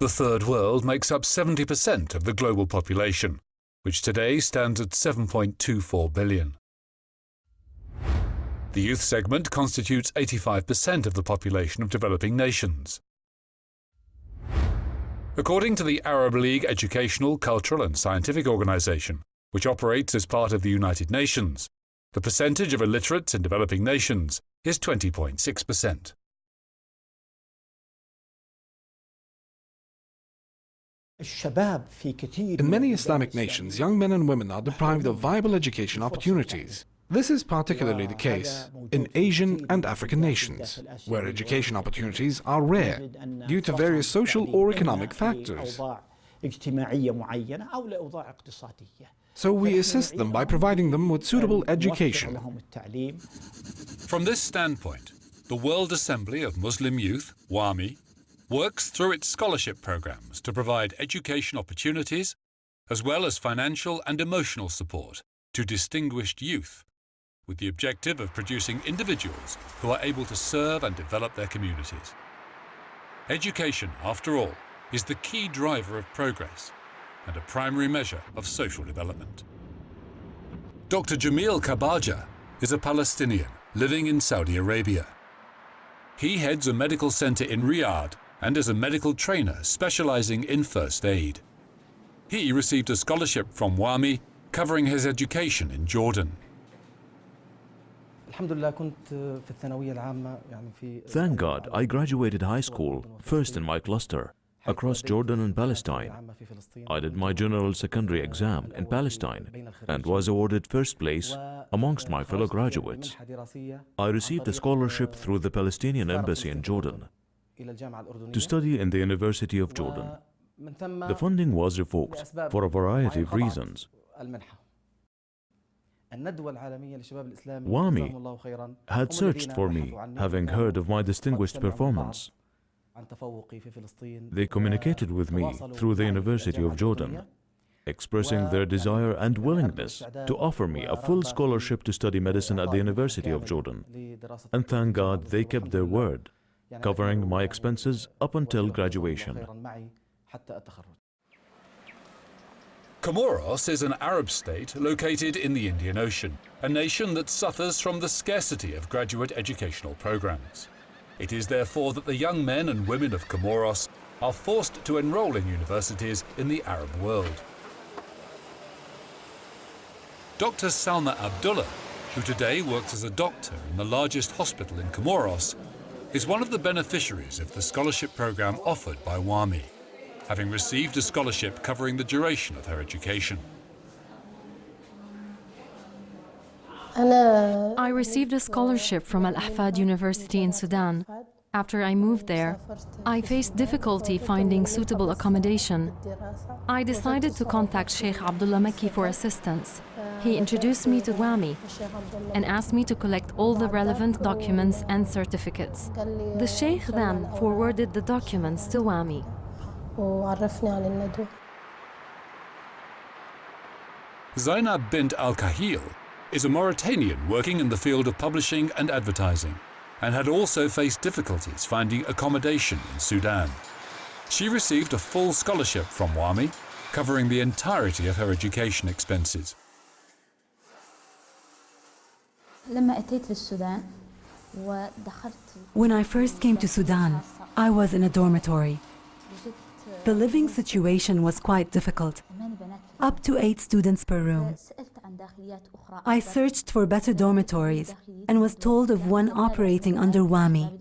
The Third World makes up 70% of the global population, which today stands at 7.24 billion. The youth segment constitutes 85% of the population of developing nations. According to the Arab League Educational, Cultural and Scientific Organization, which operates as part of the United Nations, the percentage of illiterates in developing nations is 20.6%. In many Islamic nations, young men and women are deprived of viable education opportunities. This is particularly the case in Asian and African nations, where education opportunities are rare due to various social or economic factors. So we assist them by providing them with suitable education. From this standpoint, the World Assembly of Muslim Youth, WAMI, works through its scholarship programs to provide education opportunities as well as financial and emotional support to distinguished youth, with the objective of producing individuals who are able to serve and develop their communities. Education, after all, is the key driver of progress and a primary measure of social development. Dr. Jamil Kabaja is a Palestinian living in Saudi Arabia. He heads a medical center in Riyadh and is a medical trainer specializing in first aid. He received a scholarship from WAMI covering his education in Jordan. Thank God I graduated high school first in my cluster across Jordan and Palestine. I did my general secondary exam in Palestine and was awarded first place amongst my fellow graduates. I received a scholarship through the Palestinian embassy in Jordan to study in the University of Jordan. The funding was revoked for a variety of reasons. WAMI had searched for me, having heard of my distinguished performance. They communicated with me through the University of Jordan, expressing their desire and willingness to offer me a full scholarship to study medicine at the University of Jordan. And thank God they kept their word, covering my expenses up until graduation. Comoros is an Arab state located in the Indian Ocean, a nation that suffers from the scarcity of graduate educational programs. It is therefore that the young men and women of Comoros are forced to enroll in universities in the Arab world. Dr. Salma Abdullah, who today works as a doctor in the largest hospital in Comoros, is one of the beneficiaries of the scholarship program offered by WAMI, having received a scholarship covering the duration of her education. I received a scholarship from Al-Ahfad University in Sudan. After I moved there, I faced difficulty finding suitable accommodation. I decided to contact Sheikh Abdullah Makki for assistance. He introduced me to WAMI and asked me to collect all the relevant documents and certificates. The Sheikh then forwarded the documents to WAMI. Zainab bint Al-Kahil is a Mauritanian working in the field of publishing and advertising, and had also faced difficulties finding accommodation in Sudan. She received a full scholarship from WAMI, covering the entirety of her education expenses. When I first came to Sudan, I was in a dormitory. The living situation was quite difficult, up to 8 students per room. I searched for better dormitories and was told of one operating under WAMI.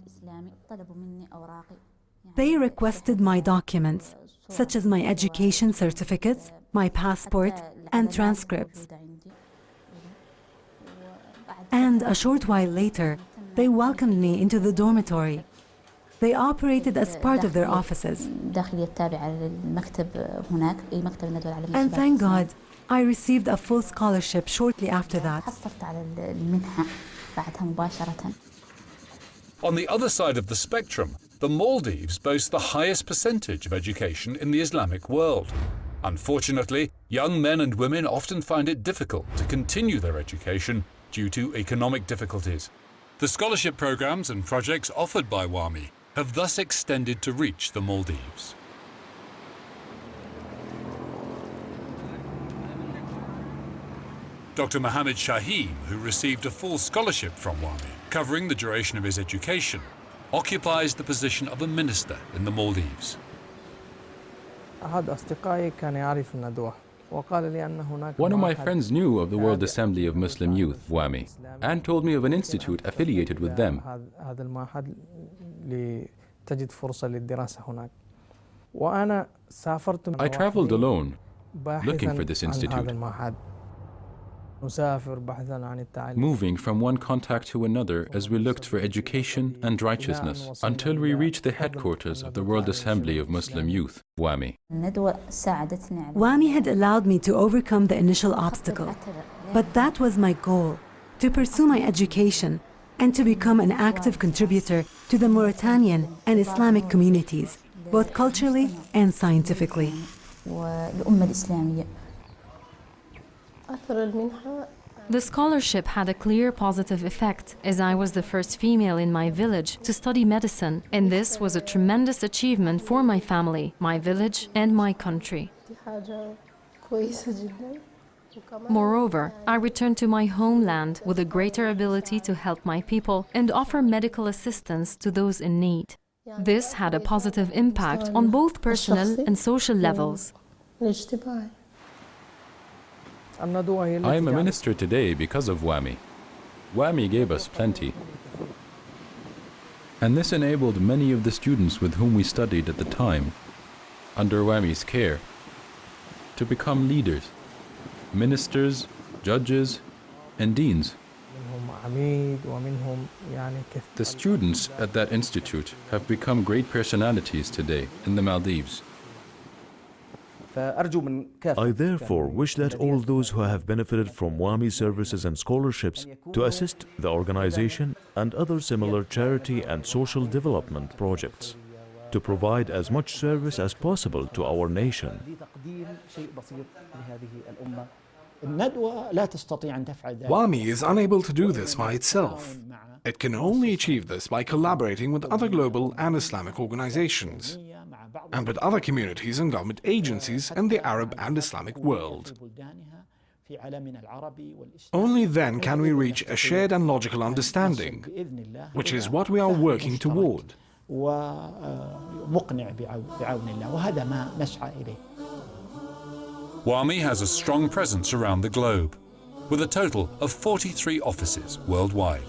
They requested my documents, such as my education certificates, my passport, and transcripts. And a short while later, they welcomed me into the dormitory. They operated as part of their offices. And thank God, I received a full scholarship shortly after that. On the other side of the spectrum, the Maldives boast the highest percentage of education in the Islamic world. Unfortunately, young men and women often find it difficult to continue their education due to economic difficulties. The scholarship programs and projects offered by WAMI have thus extended to reach the Maldives. Dr. Mohammed Shaheen, who received a full scholarship from WAMI, covering the duration of his education, occupies the position of a minister in the Maldives. One of my friends knew of the World Assembly of Muslim Youth, WAMI, and told me of an institute affiliated with them. I traveled alone, looking for this institute, moving from one contact to another as we looked for education and righteousness, until we reached the headquarters of the World Assembly of Muslim Youth, WAMI. WAMI had allowed me to overcome the initial obstacle, but that was my goal, to pursue my education and to become an active contributor to the Mauritanian and Islamic communities, both culturally and scientifically. The scholarship had a clear positive effect, as I was the first female in my village to study medicine, and this was a tremendous achievement for my family, my village, and my country. Moreover, I returned to my homeland with a greater ability to help my people and offer medical assistance to those in need. This had a positive impact on both personal and social levels. I am a minister today because of WAMI. WAMI gave us plenty. And this enabled many of the students with whom we studied at the time, under WAMI's care, to become leaders, ministers, judges, and deans. The students at that institute have become great personalities today in the Maldives. I therefore wish that all those who have benefited from WAMI services and scholarships to assist the organization and other similar charity and social development projects, to provide as much service as possible to our nation. WAMI is unable to do this by itself. It can only achieve this by collaborating with other global and Islamic organizations, and with other communities and government agencies in the Arab and Islamic world. Only then can we reach a shared and logical understanding, which is what we are working toward. WAMI has a strong presence around the globe, with a total of 43 offices worldwide.